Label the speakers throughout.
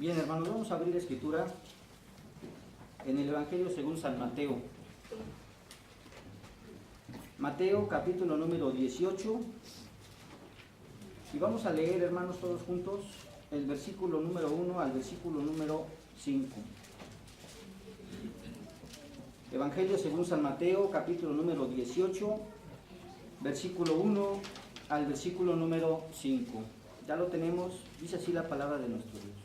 Speaker 1: Bien, hermanos, vamos a abrir la escritura en el Evangelio según San Mateo. Mateo, capítulo número 18. Y vamos a leer, hermanos, todos juntos, el versículo número 1 al versículo número 5. Evangelio según San Mateo, capítulo número 18, versículo 1 al versículo número 5. Ya lo tenemos, dice así la palabra de nuestro Dios.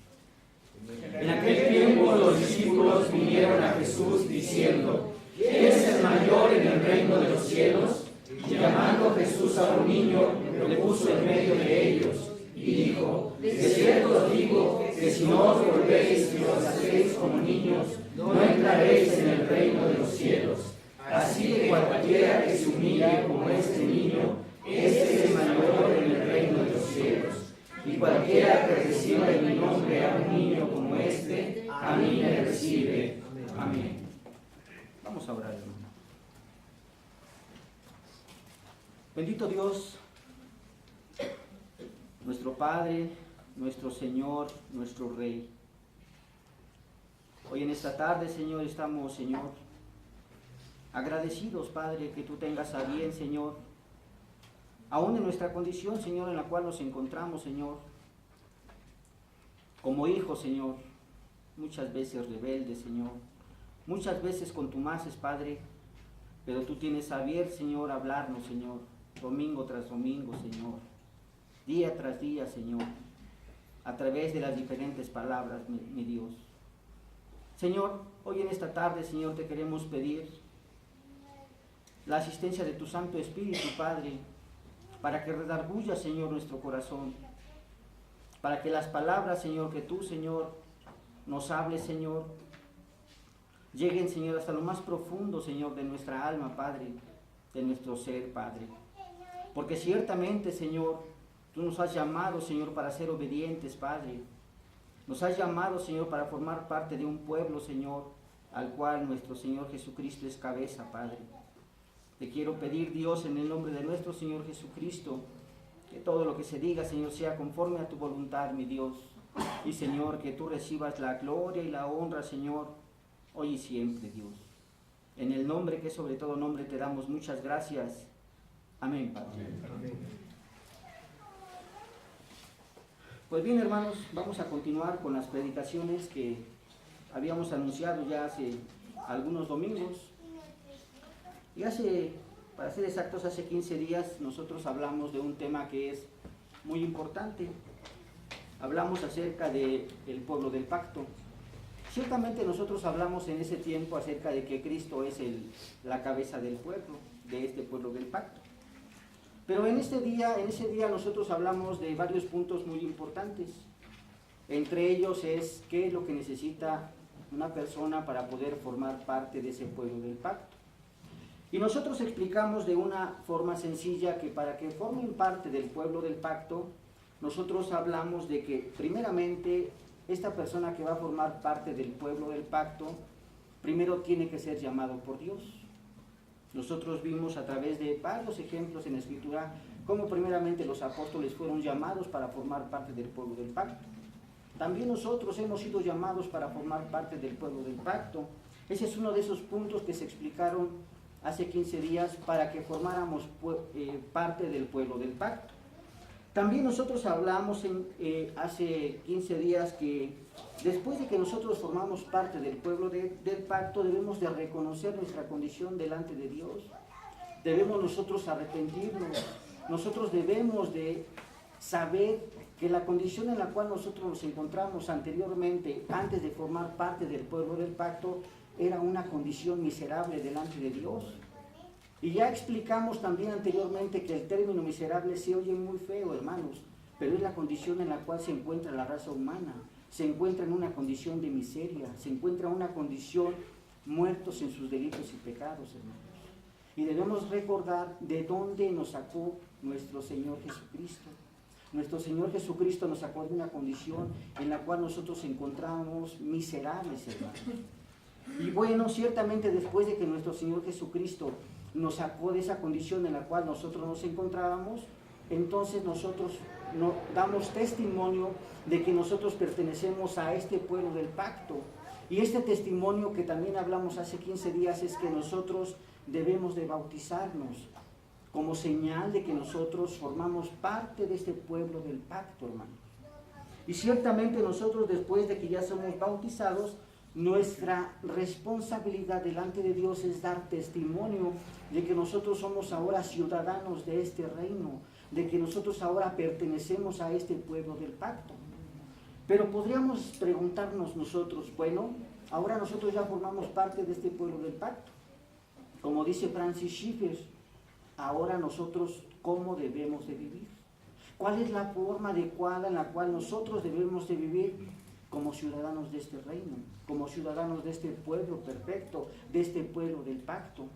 Speaker 2: En aquel tiempo los discípulos vinieron a Jesús diciendo: ¿Quién es el mayor en el reino de los cielos? Y llamando Jesús a un niño, lo puso en medio de ellos, y dijo: De cierto os digo que si no os volvéis y os hacéis como niños, no entraréis en el reino de los cielos. Así que cualquiera que se humille como este niño, este es mayor en el reino de los cielos. Y cualquiera que reciba en mi nombre a un niño como este, a mí me recibe. Amén.
Speaker 1: Vamos a orar, hermano. Bendito Dios, nuestro Padre, nuestro Señor, nuestro Rey. Hoy en esta tarde, Señor, estamos, Señor, agradecidos, Padre, que tú tengas a bien, Señor, aún en nuestra condición, Señor, en la cual nos encontramos, Señor, como hijos, Señor, muchas veces rebeldes, Señor, muchas veces contumaces, Padre, pero tú tienes a bien, Señor, hablarnos, Señor, domingo tras domingo, Señor, día tras día, Señor, a través de las diferentes palabras, mi Dios. Señor, hoy en esta tarde, Señor, te queremos pedir la asistencia de tu Santo Espíritu, Padre, para que redarguya, Señor, nuestro corazón, para que las palabras, Señor, que tú, Señor, nos hables, Señor, lleguen, Señor, hasta lo más profundo, Señor, de nuestra alma, Padre, de nuestro ser, Padre. Porque ciertamente, Señor, tú nos has llamado, Señor, para ser obedientes, Padre. Nos has llamado, Señor, para formar parte de un pueblo, Señor, al cual nuestro Señor Jesucristo es cabeza, Padre. Te quiero pedir, Dios, en el nombre de nuestro Señor Jesucristo, que todo lo que se diga, Señor, sea conforme a tu voluntad, mi Dios. Y, Señor, que tú recibas la gloria y la honra, Señor, hoy y siempre, Dios. En el nombre que sobre todo nombre te damos muchas gracias. Amén, Padre. Amén. Pues bien, hermanos, vamos a continuar con las predicaciones que habíamos anunciado ya hace algunos domingos. Y para ser exactos, hace 15 días nosotros hablamos de un tema que es muy importante. Hablamos acerca del pueblo del pacto. Ciertamente nosotros hablamos en ese tiempo acerca de que Cristo es la cabeza del pueblo, de este pueblo del pacto. Pero en ese día nosotros hablamos de varios puntos muy importantes. Entre ellos es qué es lo que necesita una persona para poder formar parte de ese pueblo del pacto. Y nosotros explicamos de una forma sencilla que para que formen parte del pueblo del pacto, nosotros hablamos de que primeramente esta persona que va a formar parte del pueblo del pacto, primero tiene que ser llamado por Dios. Nosotros vimos a través de varios ejemplos en la Escritura cómo primeramente los apóstoles fueron llamados para formar parte del pueblo del pacto. También nosotros hemos sido llamados para formar parte del pueblo del pacto. Ese es uno de esos puntos que se explicaron hace 15 días para que formáramos parte del pueblo del pacto. También nosotros hablamos hace 15 días que después de que nosotros formamos parte del pueblo del pacto, debemos de reconocer nuestra condición delante de Dios. Debemos nosotros arrepentirnos. Nosotros debemos de saber que la condición en la cual nosotros nos encontramos anteriormente, antes de formar parte del pueblo del pacto, era una condición miserable delante de Dios. Y ya explicamos también anteriormente que el término miserable se oye muy feo, hermanos, pero es la condición en la cual se encuentra la raza humana. Se encuentra en una condición de miseria, se encuentra en una condición muertos en sus delitos y pecados, hermanos. Y debemos recordar de dónde nos sacó nuestro Señor Jesucristo. Nuestro Señor Jesucristo nos sacó de una condición en la cual nosotros encontramos miserables, hermanos. Y bueno, ciertamente después de que nuestro Señor Jesucristo nos sacó de esa condición en la cual nosotros nos encontrábamos, entonces nosotros damos testimonio de que nosotros pertenecemos a este pueblo del pacto. Y este testimonio que también hablamos hace 15 días es que nosotros debemos de bautizarnos como señal de que nosotros formamos parte de este pueblo del pacto, hermanos. Y ciertamente nosotros, después de que ya somos bautizados, nuestra responsabilidad delante de Dios es dar testimonio de que nosotros somos ahora ciudadanos de este reino, de que nosotros ahora pertenecemos a este pueblo del pacto. Pero podríamos preguntarnos nosotros, bueno, ahora nosotros ya formamos parte de este pueblo del pacto. Como dice Francis Schaeffer, ahora nosotros, ¿cómo debemos de vivir? ¿Cuál es la forma adecuada en la cual nosotros debemos de vivir como ciudadanos de este reino, como ciudadanos de este pueblo perfecto, de este pueblo del pacto?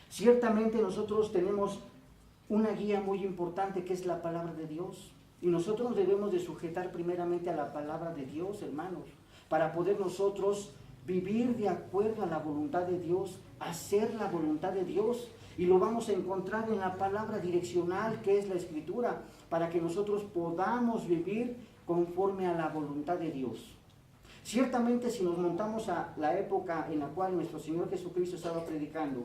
Speaker 1: Ciertamente nosotros tenemos una guía muy importante que es la palabra de Dios. Y nosotros nos debemos de sujetar primeramente a la palabra de Dios, hermanos, para poder nosotros vivir de acuerdo a la voluntad de Dios, hacer la voluntad de Dios. Y lo vamos a encontrar en la palabra direccional que es la Escritura, para que nosotros podamos vivir conforme a la voluntad de Dios. Ciertamente, si nos montamos a la época en la cual nuestro Señor Jesucristo estaba predicando,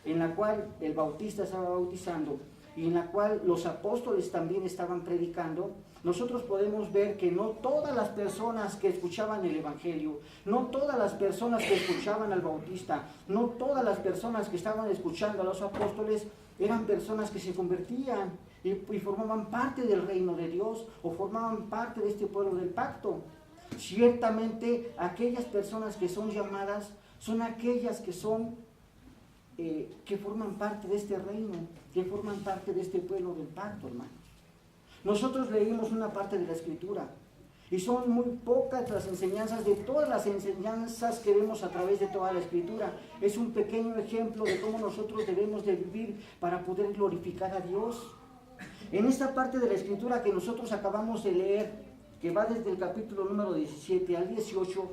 Speaker 1: en la cual el bautista estaba bautizando, y en la cual los apóstoles también estaban predicando, nosotros podemos ver que no todas las personas que escuchaban el Evangelio, no todas las personas que escuchaban al Bautista, no todas las personas que estaban escuchando a los apóstoles eran personas que se convertían y formaban parte del reino de Dios o formaban parte de este pueblo del pacto. Ciertamente aquellas personas que son llamadas son aquellas que son que forman parte de este reino, que forman parte de este pueblo del pacto, hermanos. Nosotros leímos una parte de la Escritura y son muy pocas las enseñanzas de todas las enseñanzas que vemos a través de toda la Escritura. Es un pequeño ejemplo de cómo nosotros debemos de vivir para poder glorificar a Dios. En esta parte de la Escritura que nosotros acabamos de leer, que va desde el capítulo número 17 al 18,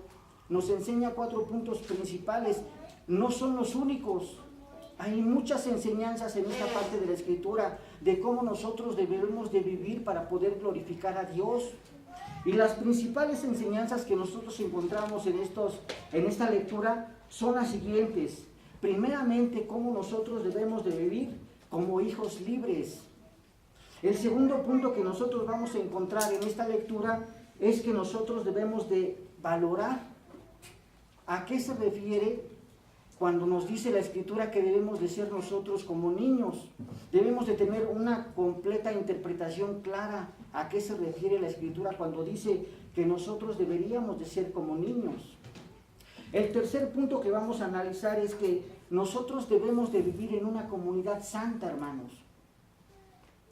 Speaker 1: nos enseña 4 puntos principales. No son los únicos. Hay muchas enseñanzas en esta parte de la Escritura de cómo nosotros debemos de vivir para poder glorificar a Dios. Y las principales enseñanzas que nosotros encontramos en esta lectura son las siguientes. Primeramente, cómo nosotros debemos de vivir como hijos libres. El segundo punto que nosotros vamos a encontrar en esta lectura es que nosotros debemos de valorar. ¿A qué se refiere cuando nos dice la Escritura que debemos de ser nosotros como niños? Debemos de tener una completa interpretación clara a qué se refiere la Escritura cuando dice que nosotros deberíamos de ser como niños. El tercer punto que vamos a analizar es que nosotros debemos de vivir en una comunidad santa, hermanos.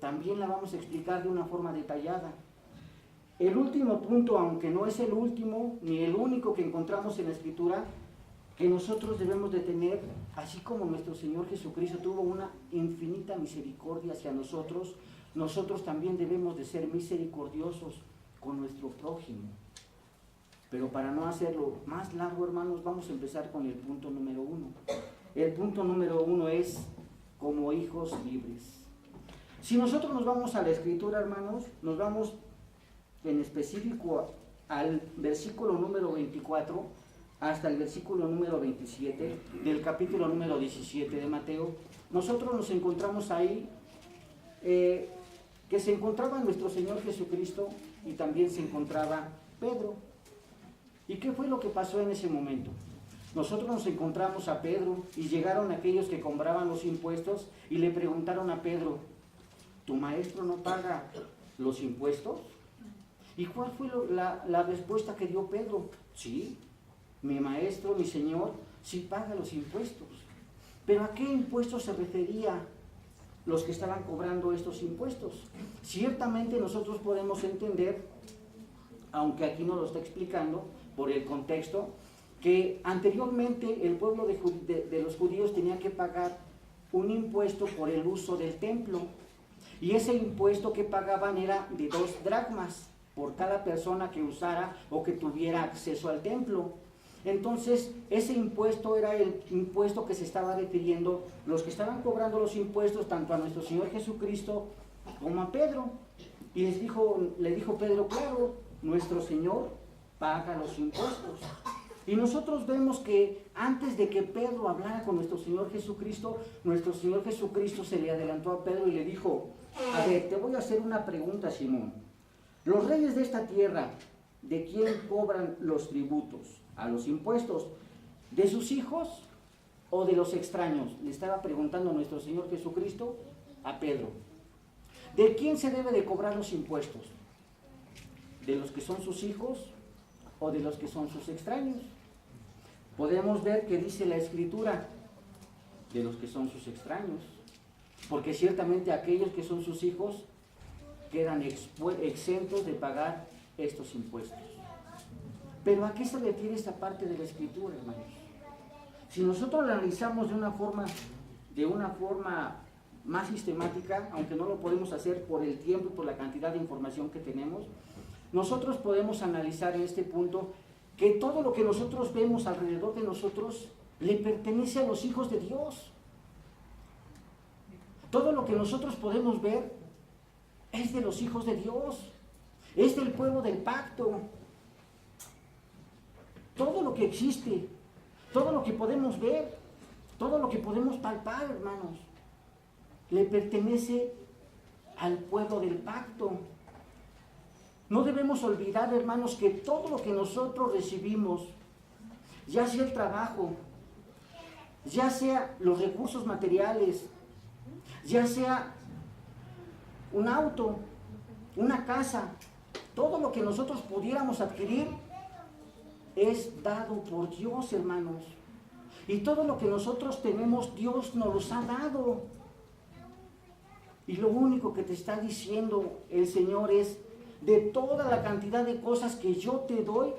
Speaker 1: También la vamos a explicar de una forma detallada. El último punto, aunque no es el último ni el único que encontramos en la Escritura, que nosotros debemos de tener, así como nuestro Señor Jesucristo tuvo una infinita misericordia hacia nosotros, nosotros también debemos de ser misericordiosos con nuestro prójimo. Pero para no hacerlo más largo, hermanos, vamos a empezar con el punto número 1. El punto número 1 es como hijos libres. Si nosotros nos vamos a la Escritura, hermanos, nos vamos en específico al versículo número 24 hasta el versículo número 27 del capítulo número 17 de Mateo, nosotros nos encontramos ahí que se encontraba nuestro Señor Jesucristo y también se encontraba Pedro. ¿Y qué fue lo que pasó en ese momento? Nosotros nos encontramos a Pedro y llegaron aquellos que cobraban los impuestos y le preguntaron a Pedro, ¿tu maestro no paga los impuestos? ¿Y cuál fue la respuesta que dio Pedro? Sí, mi maestro, mi Señor, sí paga los impuestos. ¿Pero a qué impuestos se refería los que estaban cobrando estos impuestos? Ciertamente nosotros podemos entender, aunque aquí no lo está explicando por el contexto, que anteriormente el pueblo de los judíos tenía que pagar un impuesto por el uso del templo. Y ese impuesto que pagaban era de 2 dracmas por cada persona que usara o que tuviera acceso al templo. Entonces, ese impuesto era el impuesto que se estaba refiriendo los que estaban cobrando los impuestos tanto a nuestro Señor Jesucristo como a Pedro. Y le dijo Pedro, claro, nuestro Señor paga los impuestos. Y nosotros vemos que antes de que Pedro hablara con nuestro Señor Jesucristo se le adelantó a Pedro y le dijo, a ver, te voy a hacer una pregunta, Simón. Los reyes de esta tierra, ¿de quién cobran los tributos? A los impuestos, ¿de sus hijos o de los extraños? Le estaba preguntando nuestro Señor Jesucristo a Pedro. ¿De quién se debe de cobrar los impuestos? ¿De los que son sus hijos o de los que son sus extraños? Podemos ver que dice la Escritura, de los que son sus extraños, porque ciertamente aquellos que son sus hijos quedan exentos de pagar estos impuestos. Pero ¿a qué se refiere esta parte de la Escritura, hermanos? Si nosotros la analizamos de una forma más sistemática, aunque no lo podemos hacer por el tiempo y por la cantidad de información que tenemos, nosotros podemos analizar en este punto que todo lo que nosotros vemos alrededor de nosotros le pertenece a los hijos de Dios. Todo lo que nosotros podemos ver es de los hijos de Dios, es del pueblo del pacto. Todo lo que existe, todo lo que podemos ver, todo lo que podemos palpar, hermanos, le pertenece al pueblo del pacto. No debemos olvidar, hermanos, que todo lo que nosotros recibimos, ya sea el trabajo, ya sea los recursos materiales, ya sea un auto, una casa, todo lo que nosotros pudiéramos adquirir es dado por Dios, hermanos. Y todo lo que nosotros tenemos, Dios nos los ha dado. Y lo único que te está diciendo el Señor es, de toda la cantidad de cosas que yo te doy,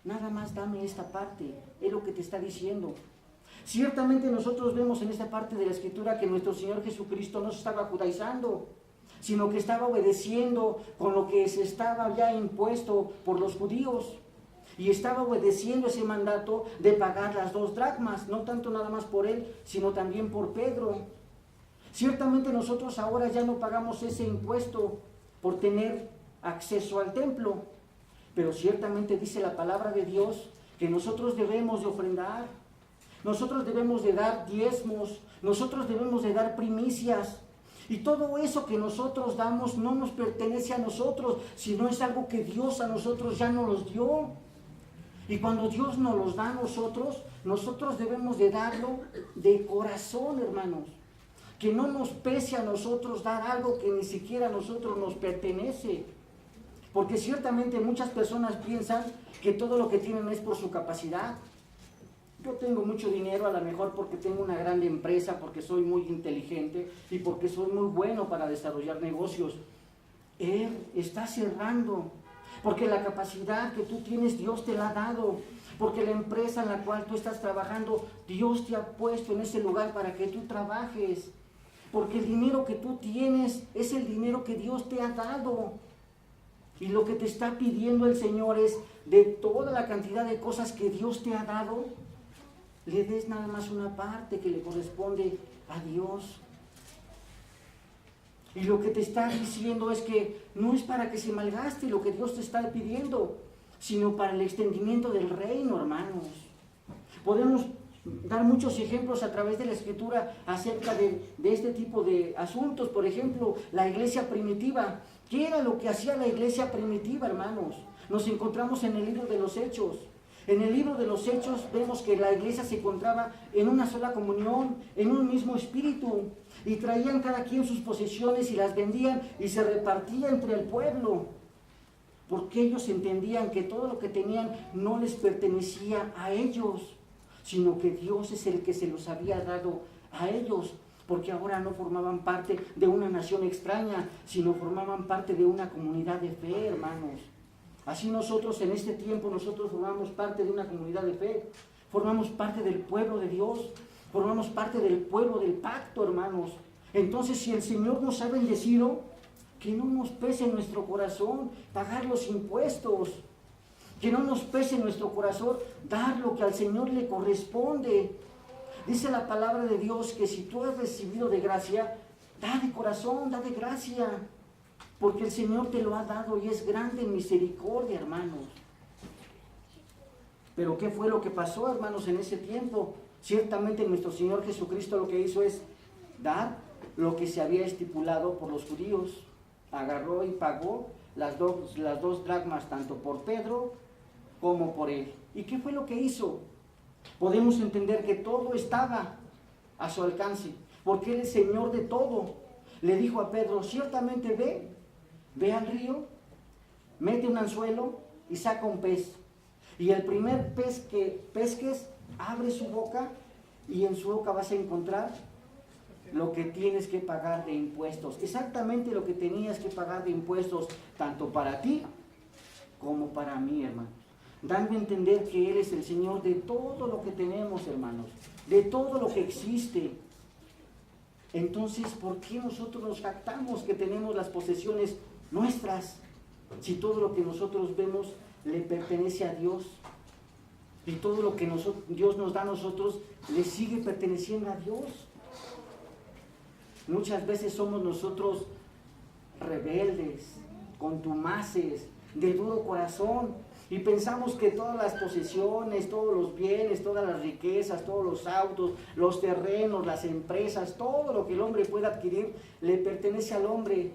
Speaker 1: nada más dame esta parte, es lo que te está diciendo. Ciertamente nosotros vemos en esta parte de la Escritura que nuestro Señor Jesucristo no se estaba judaizando, sino que estaba obedeciendo con lo que se estaba ya impuesto por los judíos, y estaba obedeciendo ese mandato de pagar las 2 dracmas, no tanto nada más por él, sino también por Pedro. Ciertamente nosotros ahora ya no pagamos ese impuesto por tener acceso al templo, pero ciertamente dice la palabra de Dios que nosotros debemos de ofrendar, nosotros debemos de dar diezmos, nosotros debemos de dar primicias, y todo eso que nosotros damos no nos pertenece a nosotros, sino es algo que Dios a nosotros ya nos los dio. Y cuando Dios nos los da a nosotros debemos de darlo de corazón, hermanos. Que no nos pese a nosotros dar algo que ni siquiera a nosotros nos pertenece. Porque ciertamente muchas personas piensan que todo lo que tienen es por su capacidad. Yo tengo mucho dinero, a lo mejor porque tengo una gran empresa, porque soy muy inteligente y porque soy muy bueno para desarrollar negocios. Él está cerrando, porque la capacidad que tú tienes Dios te la ha dado, porque la empresa en la cual tú estás trabajando, Dios te ha puesto en ese lugar para que tú trabajes. Porque el dinero que tú tienes es el dinero que Dios te ha dado. Y lo que te está pidiendo el Señor es, de toda la cantidad de cosas que Dios te ha dado, le des nada más una parte que le corresponde a Dios. Y lo que te está diciendo es que no es para que se malgaste lo que Dios te está pidiendo, sino para el extendimiento del reino, hermanos. Podemos dar muchos ejemplos a través de la Escritura acerca de este tipo de asuntos. Por ejemplo, la iglesia primitiva. ¿Qué era lo que hacía la iglesia primitiva, hermanos? Nos encontramos en el libro de los Hechos. En el libro de los Hechos vemos que la iglesia se encontraba en una sola comunión, en un mismo espíritu, y traían cada quien sus posesiones y las vendían y se repartía entre el pueblo, porque ellos entendían que todo lo que tenían no les pertenecía a ellos, sino que Dios es el que se los había dado a ellos, porque ahora no formaban parte de una nación extraña, sino formaban parte de una comunidad de fe, hermanos. Así nosotros en este tiempo, nosotros formamos parte de una comunidad de fe, formamos parte del pueblo de Dios, formamos parte del pueblo del pacto, hermanos. Entonces, si el Señor nos ha bendecido, que no nos pese en nuestro corazón pagar los impuestos, que no nos pese en nuestro corazón dar lo que al Señor le corresponde. Dice la palabra de Dios que si tú has recibido de gracia, Da de corazón, da de gracia, porque el Señor te lo ha dado y es grande en misericordia, hermanos. Pero ¿qué fue lo que pasó, hermanos, en ese tiempo? Ciertamente nuestro Señor Jesucristo lo que hizo es dar lo que se había estipulado por los judíos. Agarró y pagó las dos dracmas, tanto por Pedro como por él. ¿Y qué fue lo que hizo? Podemos entender que todo estaba a su alcance, porque Él es Señor de todo. Le dijo a Pedro, ciertamente ve al río, mete un anzuelo y saca un pez. Y el primer pez que pesques, abre su boca y en su boca vas a encontrar lo que tienes que pagar de impuestos. Exactamente lo que tenías que pagar de impuestos, tanto para ti como para mí, hermano. Dando a entender que Él es el Señor de todo lo que tenemos, hermanos, de todo lo que existe. Entonces, ¿por qué nosotros nos jactamos que tenemos las posesiones nuestras? Si todo lo que nosotros vemos le pertenece a Dios. Y todo lo que Dios nos da a nosotros le sigue perteneciendo a Dios. Muchas veces somos nosotros rebeldes, contumaces, de duro corazón, y pensamos que todas las posesiones, todos los bienes, todas las riquezas, todos los autos, los terrenos, las empresas, todo lo que el hombre pueda adquirir le pertenece al hombre.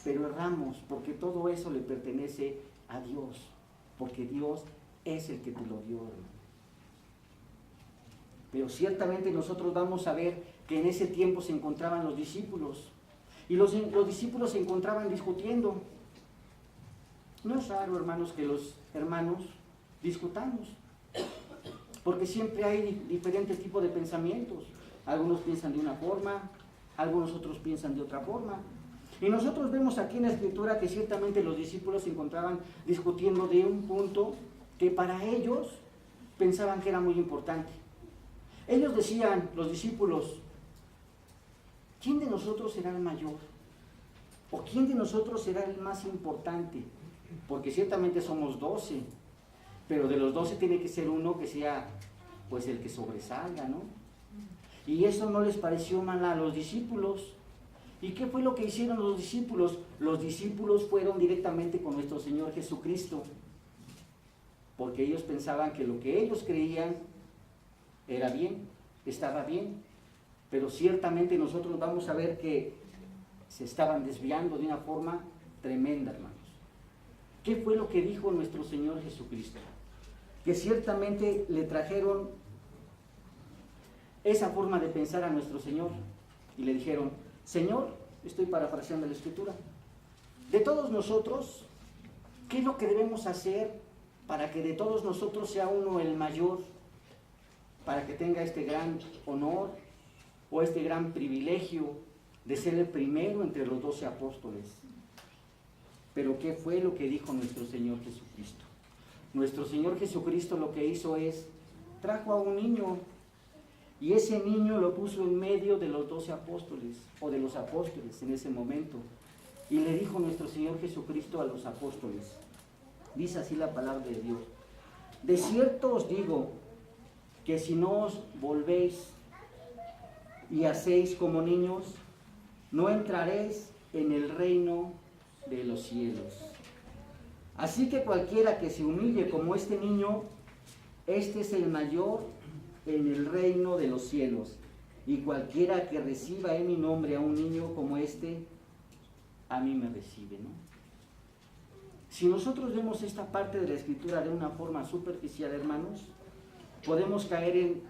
Speaker 1: Pero erramos, porque todo eso le pertenece a Dios, porque Dios es el que te lo dio, hermano. Pero ciertamente nosotros vamos a ver que en ese tiempo se encontraban los discípulos, y los discípulos se encontraban discutiendo. No es raro, hermanos, que los hermanos discutamos, porque siempre hay diferentes tipos de pensamientos. Algunos piensan de una forma, algunos otros piensan de otra forma. Y nosotros vemos aquí en la Escritura que ciertamente los discípulos se encontraban discutiendo de un punto que para ellos pensaban que era muy importante. Ellos decían, los discípulos, ¿quién de nosotros será el mayor? ¿O quién de nosotros será el más importante? Porque ciertamente somos 12, pero de los 12 tiene que ser uno que sea pues el que sobresalga, ¿no? Y eso no les pareció mal a los discípulos. ¿Y qué fue lo que hicieron los discípulos? Los discípulos fueron directamente con nuestro Señor Jesucristo, porque ellos pensaban que lo que ellos creían era bien, estaba bien, pero ciertamente nosotros vamos a ver que se estaban desviando de una forma tremenda, hermanos. ¿Qué fue lo que dijo nuestro Señor Jesucristo? Que ciertamente le trajeron esa forma de pensar a nuestro Señor y le dijeron, Señor, estoy parafraseando la Escritura, de todos nosotros, ¿qué es lo que debemos hacer para que de todos nosotros sea uno el mayor, para que tenga este gran honor o este gran privilegio de ser el primero entre los 12 apóstoles? Pero ¿qué fue lo que dijo nuestro Señor Jesucristo? Nuestro Señor Jesucristo lo que hizo es, trajo a un niño, y ese niño lo puso en medio de los 12 apóstoles, o de los apóstoles en ese momento. Y le dijo nuestro Señor Jesucristo a los apóstoles, dice así la palabra de Dios, de cierto os digo, que si no os volvéis y hacéis como niños, no entraréis en el reino de los cielos. Así que cualquiera que se humille como este niño, este es el mayor en el reino de los cielos. Y cualquiera que reciba en mi nombre a un niño como este, a mí me recibe, ¿no? Si nosotros vemos esta parte de la Escritura de una forma superficial, hermanos, podemos caer en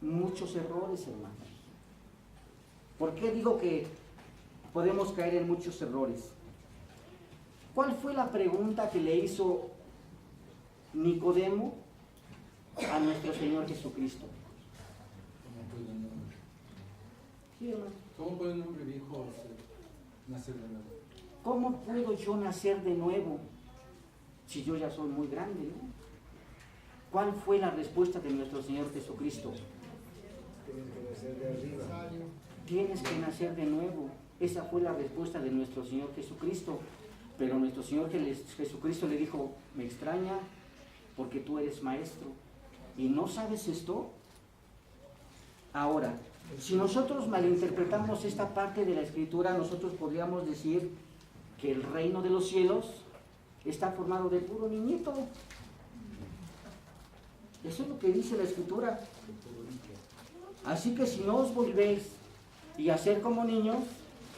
Speaker 1: muchos errores, hermanos. ¿Por qué digo que podemos caer en muchos errores? ¿Cuál fue la pregunta que le hizo Nicodemo a nuestro Señor Jesucristo?
Speaker 3: ¿Cómo puede un hombre viejo nacer de nuevo?
Speaker 1: ¿Cómo puedo yo nacer de nuevo si yo ya soy muy grande, ¿no? ¿Cuál fue la respuesta de nuestro Señor Jesucristo?
Speaker 4: Tienes que nacer de arriba.
Speaker 1: Tienes que nacer de nuevo. Esa fue la respuesta de nuestro Señor Jesucristo. Pero nuestro Señor Jesucristo le dijo, me extraña porque tú eres maestro y no sabes esto. Ahora, Si nosotros malinterpretamos esta parte de la Escritura, nosotros podríamos decir que el reino de los cielos está formado de puro niñito. Eso es lo que dice la Escritura. Así que si no os volvéis y hacer como niños,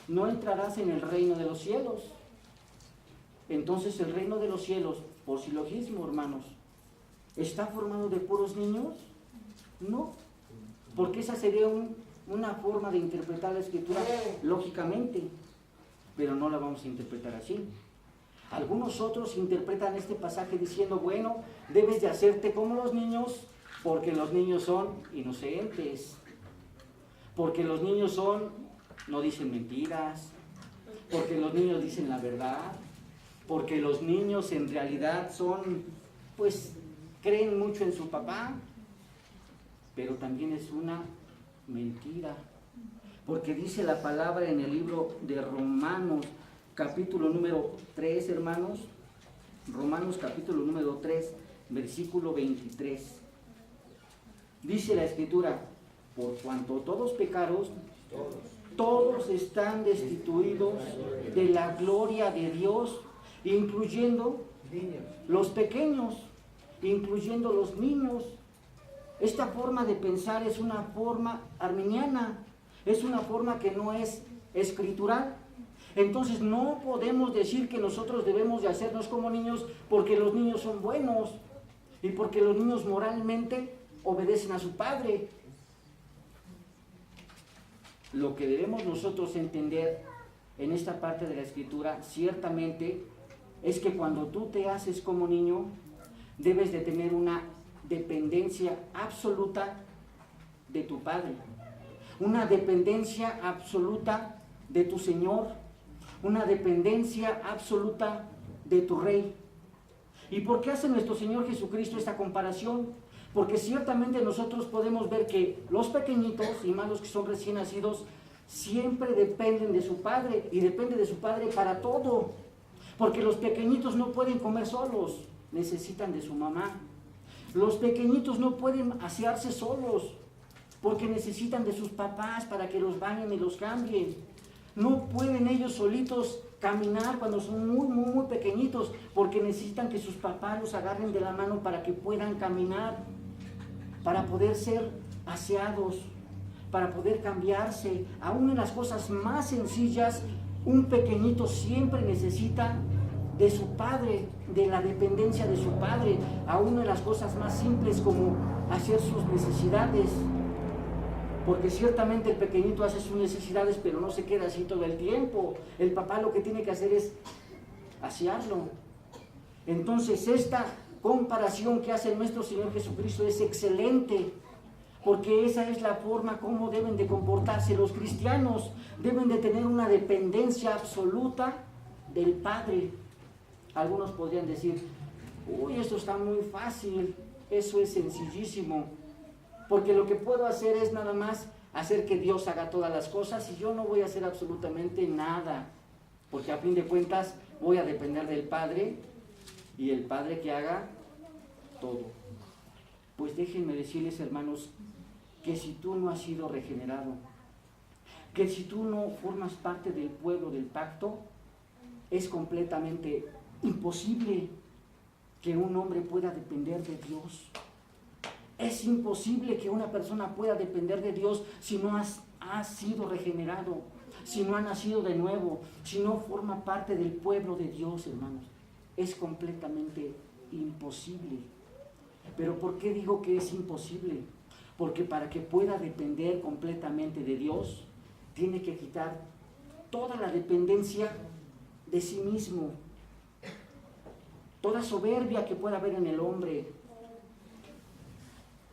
Speaker 1: no entrarás en el reino de los cielos. Entonces el reino de los cielos, por silogismo, hermanos, ¿está formado de puros niños? No, porque esa sería una forma de interpretar la Escritura lógicamente, pero no la vamos a interpretar así. Algunos otros interpretan este pasaje diciendo, bueno, debes de hacerte como los niños, porque los niños son inocentes, porque los niños no dicen mentiras, porque los niños dicen la verdad, porque los niños en realidad creen mucho en su papá, pero también es una mentira, porque dice la palabra en el libro de Romanos, capítulo número 3, hermanos, Romanos capítulo número 3, versículo 23, dice la Escritura, por cuanto todos pecaron, todos están destituidos de la gloria de Dios, incluyendo los pequeños, incluyendo los niños. Esta forma de pensar es una forma arminiana, es una forma que no es escritural. Entonces no podemos decir que nosotros debemos de hacernos como niños porque los niños son buenos y porque los niños moralmente obedecen a su padre. Lo que debemos nosotros entender en esta parte de la Escritura, ciertamente, es que cuando tú te haces como niño, debes de tener una dependencia absoluta de tu Padre, una dependencia absoluta de tu Señor, una dependencia absoluta de tu Rey. ¿Y por qué hace nuestro Señor Jesucristo esta comparación? Porque ciertamente nosotros podemos ver que los pequeñitos, y más los que son recién nacidos, siempre dependen de su padre, y dependen de su padre para todo. Porque los pequeñitos no pueden comer solos, necesitan de su mamá. Los pequeñitos no pueden asearse solos, porque necesitan de sus papás para que los bañen y los cambien. No pueden ellos solitos caminar cuando son muy, muy, muy pequeñitos, porque necesitan que sus papás los agarren de la mano para que puedan caminar, para poder ser aseados, para poder cambiarse. Aún en las cosas más sencillas, un pequeñito siempre necesita de su padre, de la dependencia de su padre, aún en las cosas más simples como hacer sus necesidades. Porque ciertamente el pequeñito hace sus necesidades, pero no se queda así todo el tiempo. El papá lo que tiene que hacer es asearlo. Entonces esta comparación que hace nuestro Señor Jesucristo es excelente, porque esa es la forma como deben de comportarse los cristianos. Deben de tener una dependencia absoluta del Padre. Algunos podrían decir, uy, esto está muy fácil, eso es sencillísimo, porque lo que puedo hacer es nada más hacer que Dios haga todas las cosas y yo no voy a hacer absolutamente nada, porque a fin de cuentas voy a depender del Padre y el Padre que haga todo. Pues déjenme decirles, hermanos, que si tú no has sido regenerado, que si tú no formas parte del pueblo del pacto, es completamente imposible que un hombre pueda depender de Dios. Es imposible que una persona pueda depender de Dios si no ha sido regenerado, si no ha nacido de nuevo, si no forma parte del pueblo de Dios, hermanos. Es completamente imposible. ¿Pero por qué digo que es imposible? Porque para que pueda depender completamente de Dios, tiene que quitar toda la dependencia de sí mismo, toda soberbia que pueda haber en el hombre,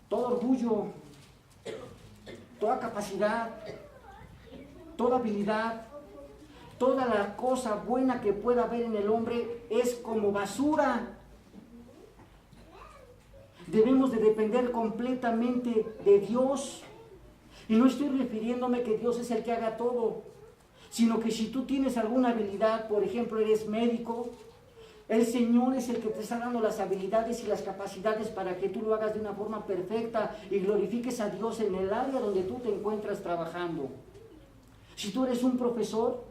Speaker 1: todo orgullo, toda capacidad, toda habilidad, toda la cosa buena que pueda haber en el hombre es como basura. Debemos de depender completamente de Dios. Y no estoy refiriéndome que Dios es el que haga todo, sino que si tú tienes alguna habilidad, por ejemplo, eres médico, El Señor es el que te está dando las habilidades y las capacidades para que tú lo hagas de una forma perfecta y glorifiques a Dios en el área donde tú te encuentras trabajando. Si tú eres un profesor,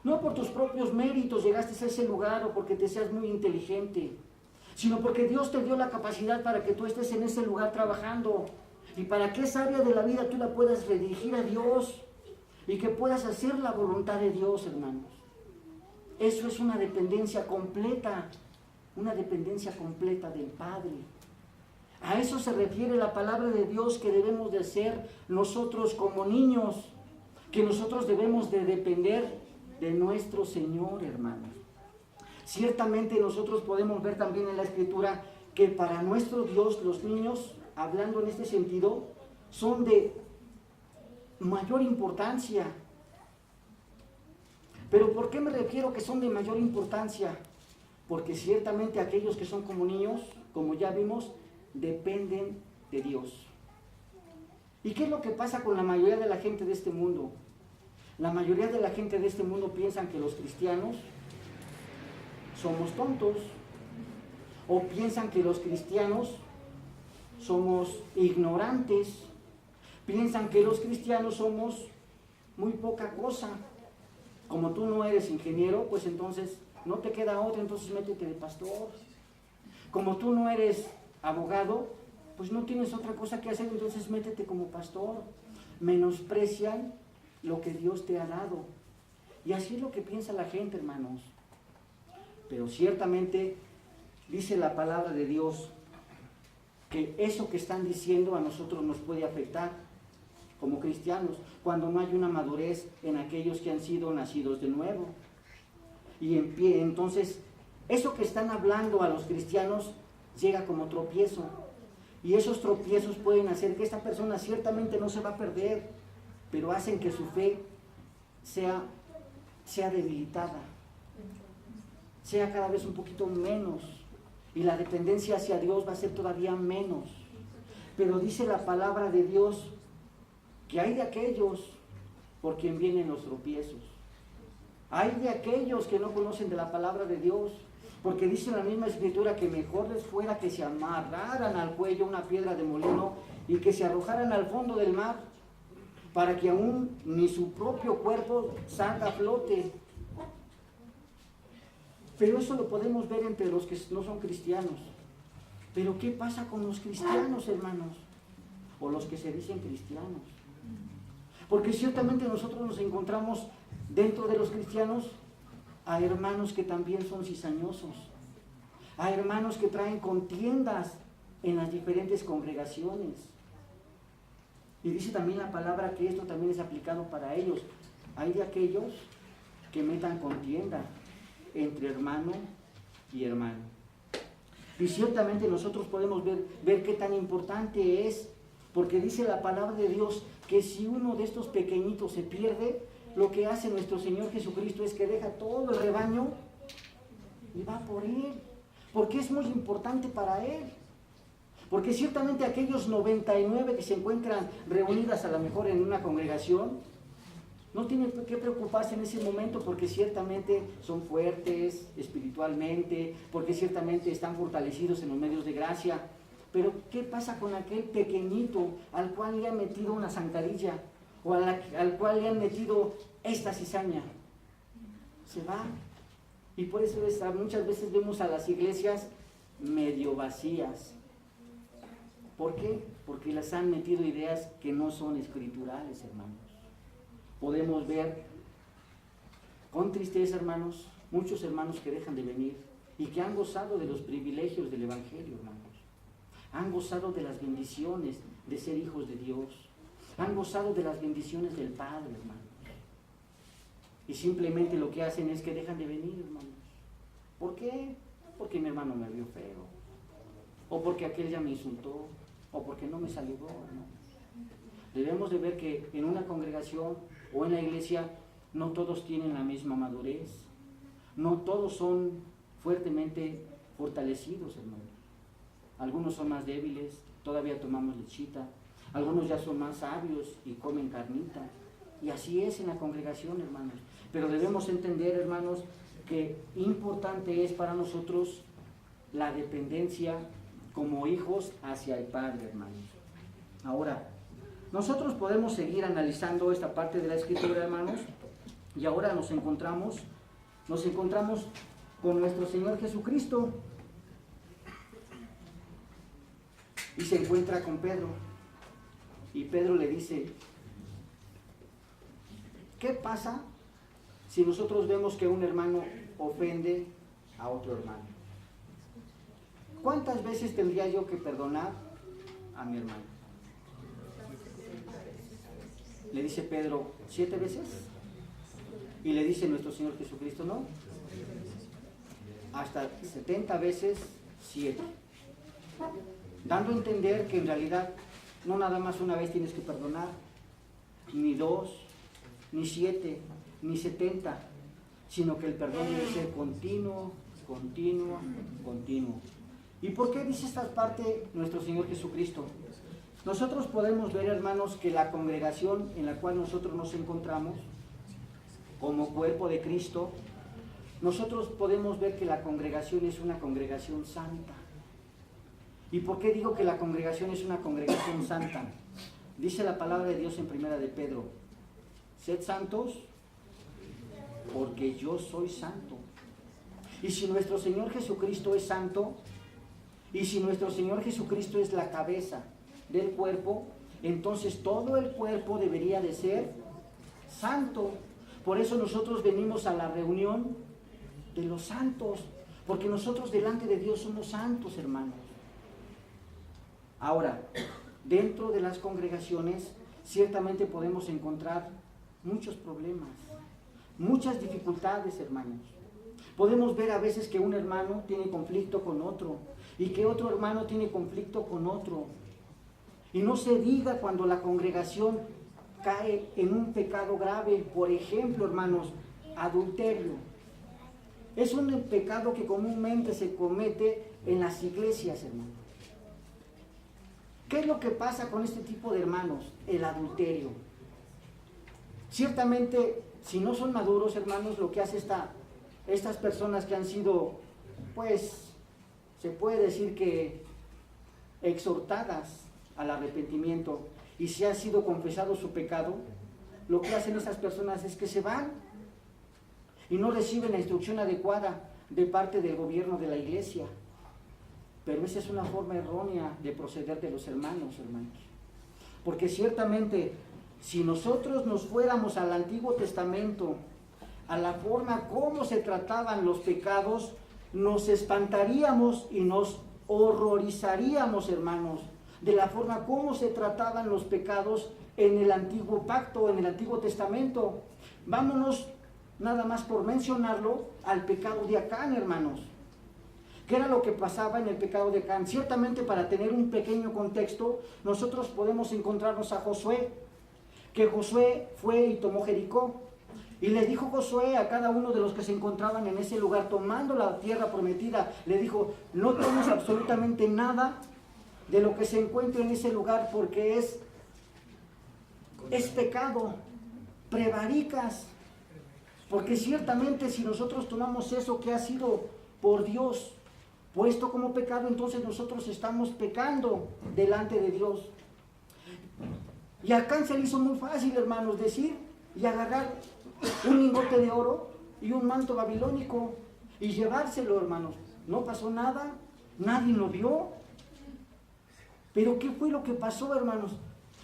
Speaker 1: no por tus propios méritos llegaste a ese lugar o porque te seas muy inteligente, sino porque Dios te dio la capacidad para que tú estés en ese lugar trabajando y para que esa área de la vida tú la puedas redirigir a Dios y que puedas hacer la voluntad de Dios, hermanos. Eso es una dependencia completa del Padre. A eso se refiere la palabra de Dios que debemos de ser nosotros como niños, que nosotros debemos de depender de nuestro Señor, hermanos. Ciertamente nosotros podemos ver también en la Escritura que para nuestro Dios los niños, hablando en este sentido, son de mayor importancia. ¿Pero por qué me refiero que son de mayor importancia? Porque ciertamente aquellos que son como niños, como ya vimos, dependen de Dios. ¿Y qué es lo que pasa con la mayoría de la gente de este mundo? La mayoría de la gente de este mundo piensan que los cristianos somos tontos, o piensan que los cristianos somos ignorantes, piensan que los cristianos somos muy poca cosa. Como tú no eres ingeniero, pues entonces no te queda otra, entonces métete de pastor. Como tú no eres abogado, pues no tienes otra cosa que hacer, entonces métete como pastor. Menosprecian lo que Dios te ha dado. Y así es lo que piensa la gente, hermanos. Pero ciertamente dice la palabra de Dios que eso que están diciendo a nosotros nos puede afectar como cristianos, cuando no hay una madurez en aquellos que han sido nacidos de nuevo. Y entonces, eso que están hablando a los cristianos llega como tropiezo. Y esos tropiezos pueden hacer que esta persona ciertamente no se va a perder, pero hacen que su fe sea debilitada, sea cada vez un poquito menos, y la dependencia hacia Dios va a ser todavía menos. Pero dice la palabra de Dios que hay de aquellos por quien vienen los tropiezos. Hay de aquellos que no conocen de la palabra de Dios, porque dice la misma Escritura que mejor les fuera que se amarraran al cuello una piedra de molino y que se arrojaran al fondo del mar, para que aún ni su propio cuerpo salga a flote. Pero eso lo podemos ver entre los que no son cristianos. Pero ¿qué pasa con los cristianos, hermanos? O los que se dicen cristianos. Porque ciertamente nosotros nos encontramos dentro de los cristianos a hermanos que también son cizañosos, a hermanos que traen contiendas en las diferentes congregaciones. Y dice también la palabra que esto también es aplicado para ellos. Hay de aquellos que metan contienda entre hermano y hermano. Y ciertamente nosotros podemos ver qué tan importante es, porque dice la palabra de Dios que si uno de estos pequeñitos se pierde, lo que hace nuestro Señor Jesucristo es que deja todo el rebaño y va por él, porque es muy importante para él. Porque ciertamente aquellos 99 que se encuentran reunidas a lo mejor en una congregación, no tienen que preocuparse en ese momento, porque ciertamente son fuertes espiritualmente, porque ciertamente están fortalecidos en los medios de gracia. Pero ¿qué pasa con aquel pequeñito al cual le han metido una zancadilla o al cual le han metido esta cizaña? Se va. Y por eso muchas veces vemos a las iglesias medio vacías. ¿Por qué? Porque les han metido ideas que no son escriturales, hermanos. Podemos ver con tristeza, hermanos, muchos hermanos que dejan de venir y que han gozado de los privilegios del Evangelio, hermanos. Han gozado de las bendiciones de ser hijos de Dios. Han gozado de las bendiciones del Padre, hermanos. Y simplemente lo que hacen es que dejan de venir, hermanos. ¿Por qué? Porque mi hermano me vio feo. O porque aquel ya me insultó. O porque no me saludó, hermanos. Debemos de ver que en una congregación o en la iglesia no todos tienen la misma madurez. No todos son fuertemente fortalecidos, hermanos. Algunos son más débiles, todavía tomamos lechita. Algunos ya son más sabios y comen carnita. Y así es en la congregación, hermanos. Pero debemos entender, hermanos, que importante es para nosotros la dependencia como hijos hacia el Padre, hermanos. Ahora, nosotros podemos seguir analizando esta parte de la Escritura, hermanos, y ahora nos encontramos con nuestro Señor Jesucristo, y se encuentra con Pedro, y Pedro le dice: ¿qué pasa si nosotros vemos que un hermano ofende a otro hermano? ¿Cuántas veces tendría yo que perdonar a mi hermano? Le dice Pedro: 7 veces. Y le dice nuestro Señor Jesucristo: no, hasta 70 veces 7. Dando a entender que en realidad no nada más una vez tienes que perdonar, ni 2, ni 7, ni 70, sino que el perdón debe ser continuo, continuo, continuo. ¿Y por qué dice esta parte nuestro Señor Jesucristo? Nosotros podemos ver, hermanos, que la congregación en la cual nosotros nos encontramos, como cuerpo de Cristo, nosotros podemos ver que la congregación es una congregación santa. ¿Y por qué digo que la congregación es una congregación santa? Dice la palabra de Dios en Primera de Pedro: sed santos, porque yo soy santo. Y si nuestro Señor Jesucristo es santo, y si nuestro Señor Jesucristo es la cabeza del cuerpo, entonces todo el cuerpo debería de ser santo. Por eso nosotros venimos a la reunión de los santos, porque nosotros delante de Dios somos santos, hermanos. Ahora, dentro de las congregaciones ciertamente podemos encontrar muchos problemas, muchas dificultades, hermanos. Podemos ver a veces que un hermano tiene conflicto con otro y que otro hermano tiene conflicto con otro. Y no se diga cuando la congregación cae en un pecado grave. Por ejemplo, hermanos, adulterio. Es un pecado que comúnmente se comete en las iglesias, hermanos. ¿Qué es lo que pasa con este tipo de hermanos? El adulterio. Ciertamente, si no son maduros, hermanos, lo que hace estas personas que han sido, pues, se puede decir que exhortadas al arrepentimiento, y si ha sido confesado su pecado, lo que hacen esas personas es que se van y no reciben la instrucción adecuada de parte del gobierno de la iglesia. Pero esa es una forma errónea de proceder de los hermanos, porque ciertamente si nosotros nos fuéramos al Antiguo Testamento, a la forma como se trataban los pecados, nos espantaríamos y nos horrorizaríamos, hermanos, de la forma como se trataban los pecados en el Antiguo Pacto, en el Antiguo Testamento. Vámonos, nada más por mencionarlo, al pecado de Acán, hermanos. ¿Qué era lo que pasaba en el pecado de Acán? Ciertamente, para tener un pequeño contexto, nosotros podemos encontrarnos a Josué, que Josué fue y tomó Jericó. Y le dijo Josué a cada uno de los que se encontraban en ese lugar, tomando la tierra prometida, le dijo: no tomes absolutamente nada de lo que se encuentre en ese lugar, porque es pecado. Prevaricas. Porque ciertamente si nosotros tomamos eso que ha sido por Dios puesto como pecado, entonces nosotros estamos pecando delante de Dios. Y a Acán se le hizo muy fácil, hermanos, decir y agarrar un lingote de oro y un manto babilónico y llevárselo, hermanos. No pasó nada, nadie lo vio. Pero ¿qué fue lo que pasó, hermanos?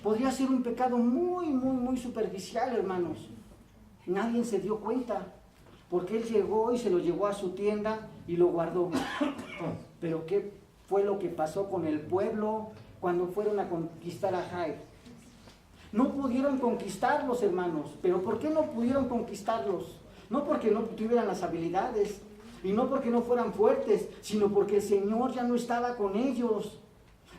Speaker 1: Podría ser un pecado muy, muy, muy superficial, hermanos. Nadie se dio cuenta, porque él llegó y se lo llevó a su tienda y lo guardó. Pero ¿qué fue lo que pasó con el pueblo cuando fueron a conquistar a Jai? No pudieron conquistarlos, hermanos. ¿Pero por qué no pudieron conquistarlos? No porque no tuvieran las habilidades y no porque no fueran fuertes, sino porque el Señor ya no estaba con ellos.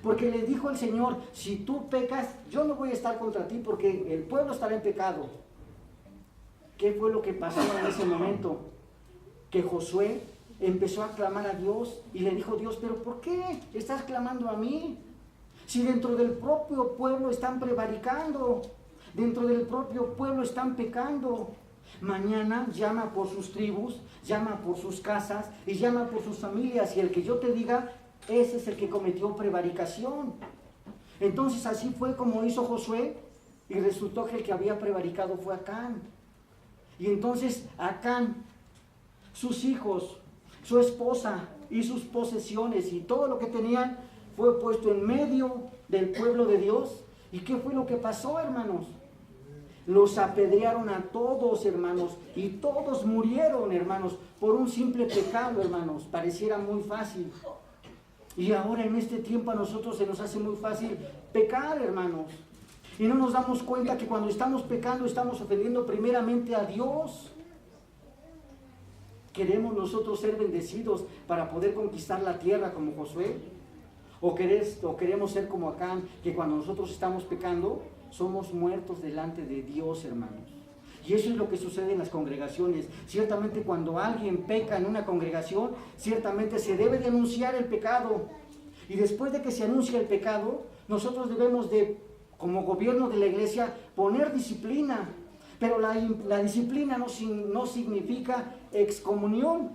Speaker 1: Porque le dijo el Señor: si tú pecas, yo no voy a estar contra ti, porque el pueblo estará en pecado. ¿Qué fue lo que pasó en ese momento? Que Josué empezó a clamar a Dios y le dijo: Dios, ¿pero por qué estás clamando a mí? Si dentro del propio pueblo están prevaricando, dentro del propio pueblo están pecando. Mañana llama por sus tribus, llama por sus casas y llama por sus familias. Y el que yo te diga, ese es el que cometió prevaricación. Entonces así fue como hizo Josué, y resultó que el que había prevaricado fue Acán. Y entonces Acán, sus hijos, su esposa y sus posesiones y todo lo que tenían fue puesto en medio del pueblo de Dios. ¿Y qué fue lo que pasó, hermanos? Los apedrearon a todos, hermanos, y todos murieron, hermanos, por un simple pecado, hermanos. Pareciera muy fácil. Y ahora en este tiempo a nosotros se nos hace muy fácil pecar, hermanos. Y no nos damos cuenta que cuando estamos pecando estamos ofendiendo primeramente a Dios. ¿Queremos nosotros ser bendecidos para poder conquistar la tierra como Josué? ¿O queremos ser como Acán, que cuando nosotros estamos pecando somos muertos delante de Dios, hermanos? Y eso es lo que sucede en las congregaciones. Ciertamente cuando alguien peca en una congregación, ciertamente se debe de anunciar el pecado. Y después de que se anuncia el pecado, nosotros debemos de, como gobierno de la iglesia, poner disciplina. Pero la disciplina no significa excomunión.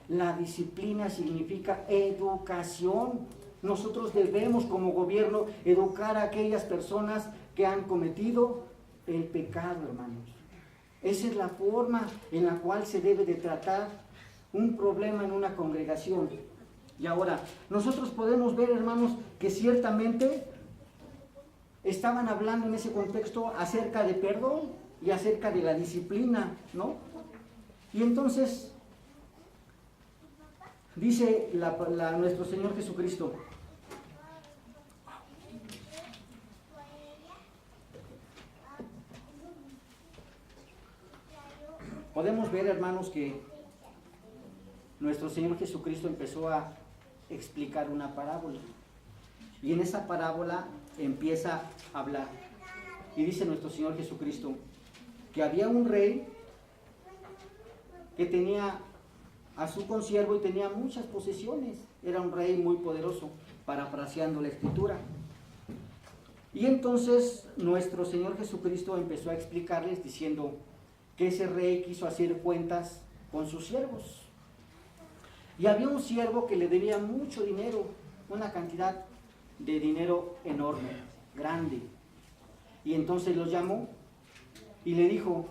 Speaker 1: La disciplina significa educación. Nosotros debemos como gobierno educar a aquellas personas que han cometido el pecado, hermanos. Esa es la forma en la cual se debe de tratar un problema en una congregación. Y ahora, nosotros podemos ver, hermanos, que ciertamente estaban hablando en ese contexto acerca de perdón y acerca de la disciplina, ¿no? Y entonces, dice nuestro Señor Jesucristo, podemos ver, hermanos, que nuestro Señor Jesucristo empezó a explicar una parábola. Y en esa parábola empieza a hablar. Y dice nuestro Señor Jesucristo que había un rey que tenía a su consiervo y tenía muchas posesiones. Era un rey muy poderoso, parafraseando la Escritura. Y entonces nuestro Señor Jesucristo empezó a explicarles diciendo que ese rey quiso hacer cuentas con sus siervos. Y había un siervo que le debía mucho dinero, una cantidad de dinero enorme, grande. Y entonces lo llamó y le dijo,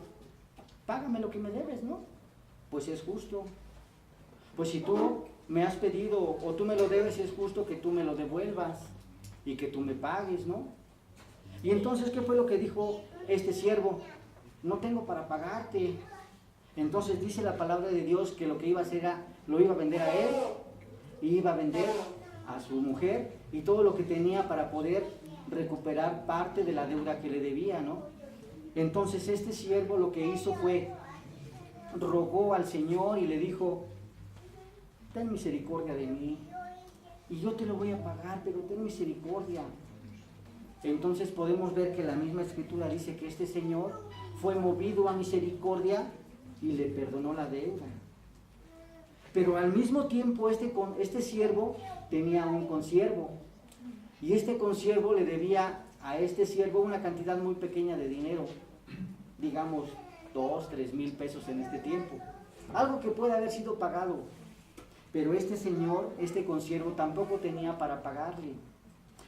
Speaker 1: págame lo que me debes, ¿no? Pues es justo. Pues si tú me has pedido o tú me lo debes, es justo que tú me lo devuelvas y que tú me pagues, ¿no? Y entonces, ¿qué fue lo que dijo este siervo? No tengo para pagarte. Entonces dice la palabra de Dios que lo que iba a hacer era, lo iba a vender a él, y iba a vender a su mujer y todo lo que tenía para poder recuperar parte de la deuda que le debía, ¿no? Entonces este siervo lo que hizo fue, rogó al Señor y le dijo, ten misericordia de mí y yo te lo voy a pagar, pero ten misericordia. Entonces podemos ver que la misma Escritura dice que este Señor fue movido a misericordia y le perdonó la deuda. Pero al mismo tiempo este siervo tenía un consiervo, y este consiervo le debía a este siervo una cantidad muy pequeña de dinero, digamos 2-3 mil pesos en este tiempo, algo que puede haber sido pagado. Pero este señor, este consiervo, tampoco tenía para pagarle,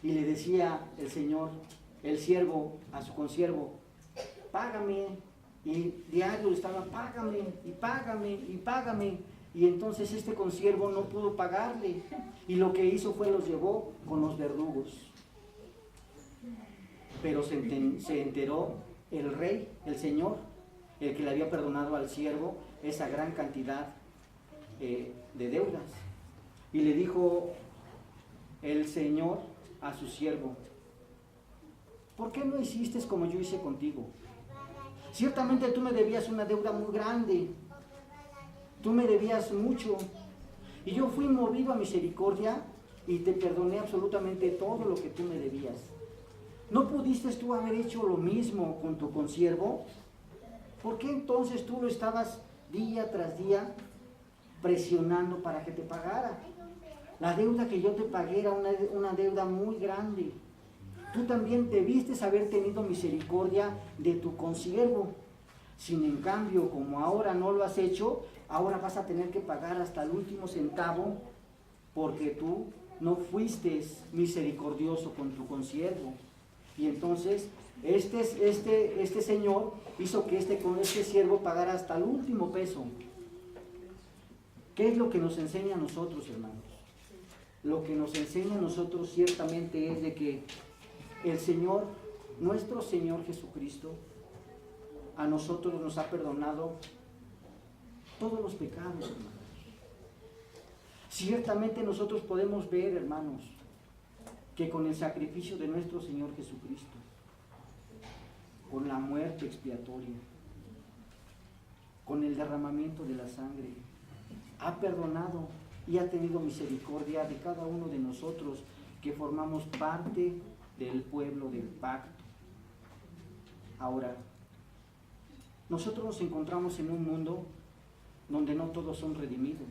Speaker 1: y le decía el siervo a su consiervo, págame. Y diario estaba, págame, y págame, y págame. Y entonces este consiervo no pudo pagarle. Y lo que hizo fue los llevó con los verdugos. Pero se enteró el rey, el Señor, el que le había perdonado al siervo esa gran cantidad de deudas. Y le dijo el Señor a su siervo, ¿por qué no hiciste como yo hice contigo? Ciertamente tú me debías una deuda muy grande, tú me debías mucho, y yo fui movido a misericordia y te perdoné absolutamente todo lo que tú me debías. ¿No pudiste tú haber hecho lo mismo con tu consiervo? ¿Por qué entonces tú lo estabas día tras día presionando para que te pagara? La deuda que yo te pagué era una deuda muy grande. Tú también debiste haber tenido misericordia de tu consiervo. Sin en cambio, como ahora no lo has hecho, ahora vas a tener que pagar hasta el último centavo porque tú no fuiste misericordioso con tu consiervo. Y entonces este señor hizo que este siervo pagara hasta el último peso. ¿Qué es lo que nos enseña a nosotros, hermanos? Lo que nos enseña a nosotros ciertamente es de que el Señor, nuestro Señor Jesucristo, a nosotros nos ha perdonado todos los pecados, hermanos. Ciertamente nosotros podemos ver, hermanos, que con el sacrificio de nuestro Señor Jesucristo, con la muerte expiatoria, con el derramamiento de la sangre, ha perdonado y ha tenido misericordia de cada uno de nosotros que formamos parte del pueblo del pacto. Ahora, nosotros nos encontramos en un mundo donde no todos son redimidos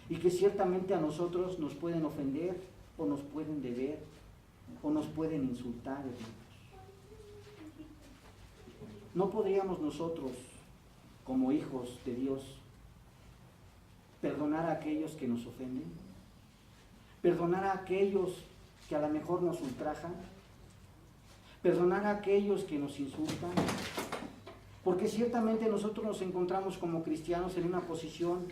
Speaker 1: y que ciertamente a nosotros nos pueden ofender o nos pueden deber o nos pueden insultar, hermanos. ¿No podríamos nosotros, como hijos de Dios, perdonar a aquellos que nos ofenden? ¿Perdonar a aquellos que a lo mejor nos ultrajan? ¿Perdonar a aquellos que nos insultan? Porque ciertamente nosotros nos encontramos como cristianos en una posición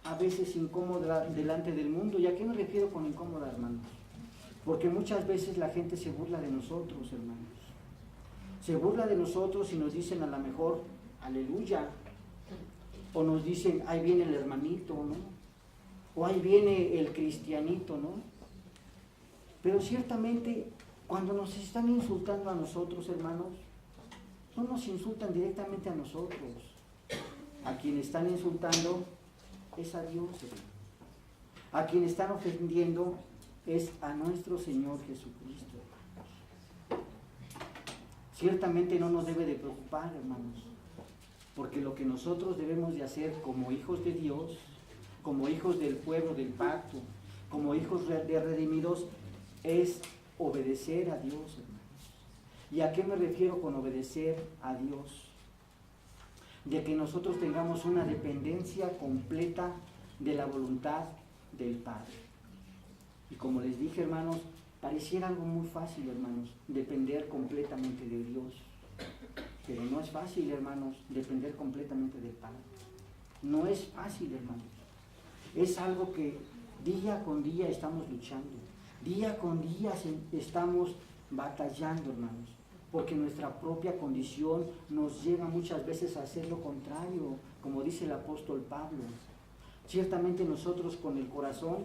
Speaker 1: a veces incómoda delante del mundo. ¿Y a qué me refiero con incómoda, hermanos? Porque muchas veces la gente se burla de nosotros, hermanos. Se burla de nosotros y nos dicen a lo mejor, aleluya. O nos dicen, ahí viene el hermanito, ¿no? O ahí viene el cristianito, ¿no? Pero ciertamente, cuando nos están insultando a nosotros, hermanos, no nos insultan directamente a nosotros. A quien están insultando es a Dios, hermano. A quien están ofendiendo es a nuestro Señor Jesucristo, hermanos. Ciertamente no nos debe de preocupar, hermanos, porque lo que nosotros debemos de hacer como hijos de Dios, como hijos del pueblo del pacto, como hijos de redimidos, es obedecer a Dios, hermanos. ¿Y a qué me refiero con obedecer a Dios? De que nosotros tengamos una dependencia completa de la voluntad del Padre. Y como les dije, hermanos, pareciera algo muy fácil, hermanos, depender completamente de Dios. Pero no es fácil, hermanos, depender completamente del Padre. No es fácil, hermanos. Es algo que día con día estamos luchando. Día con día estamos batallando, hermanos. Porque nuestra propia condición nos lleva muchas veces a hacer lo contrario, como dice el apóstol Pablo. Ciertamente nosotros con el corazón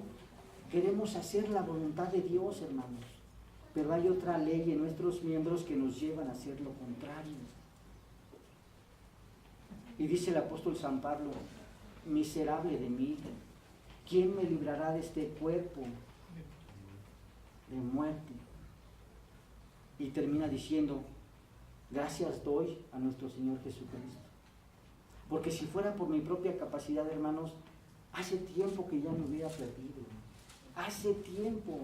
Speaker 1: queremos hacer la voluntad de Dios, hermanos. Pero hay otra ley en nuestros miembros que nos llevan a hacer lo contrario. Y dice el apóstol San Pablo, miserable de mí, ¿quién me librará de este cuerpo de muerte? Y termina diciendo, gracias doy a nuestro Señor Jesucristo. Porque si fuera por mi propia capacidad, hermanos, hace tiempo que ya me hubiera perdido. Hace tiempo.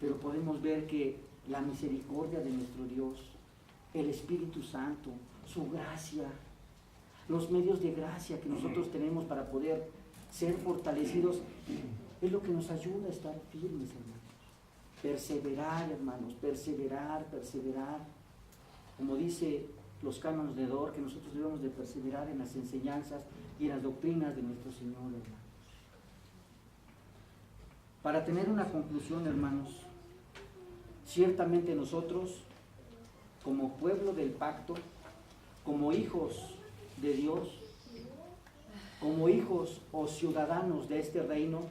Speaker 1: Pero podemos ver que la misericordia de nuestro Dios, el Espíritu Santo, su gracia, los medios de gracia que nosotros tenemos para poder ser fortalecidos, es lo que nos ayuda a estar firmes, hermanos. Perseverar, hermanos, perseverar. Como dice los cánones de Dor, que nosotros debemos de perseverar en las enseñanzas y en las doctrinas de nuestro Señor, hermanos. Para tener una conclusión, hermanos, ciertamente nosotros, como pueblo del pacto, como hijos de Dios, como hijos o ciudadanos de este reino,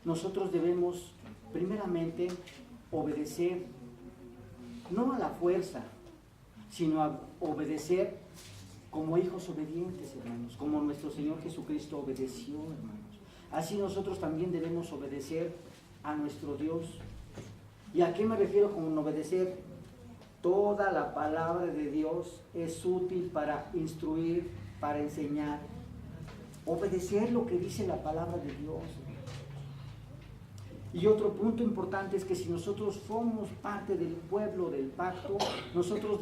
Speaker 1: nosotros debemos primeramente obedecer, no a la fuerza, sino a obedecer como hijos obedientes, hermanos, como nuestro Señor Jesucristo obedeció, hermanos. Así nosotros también debemos obedecer a nuestro Dios. ¿Y a qué me refiero con obedecer? Toda la palabra de Dios es útil para instruir, para enseñar. Obedecer lo que dice la palabra de Dios. Y otro punto importante es que si nosotros somos parte del pueblo del pacto, nosotros debemos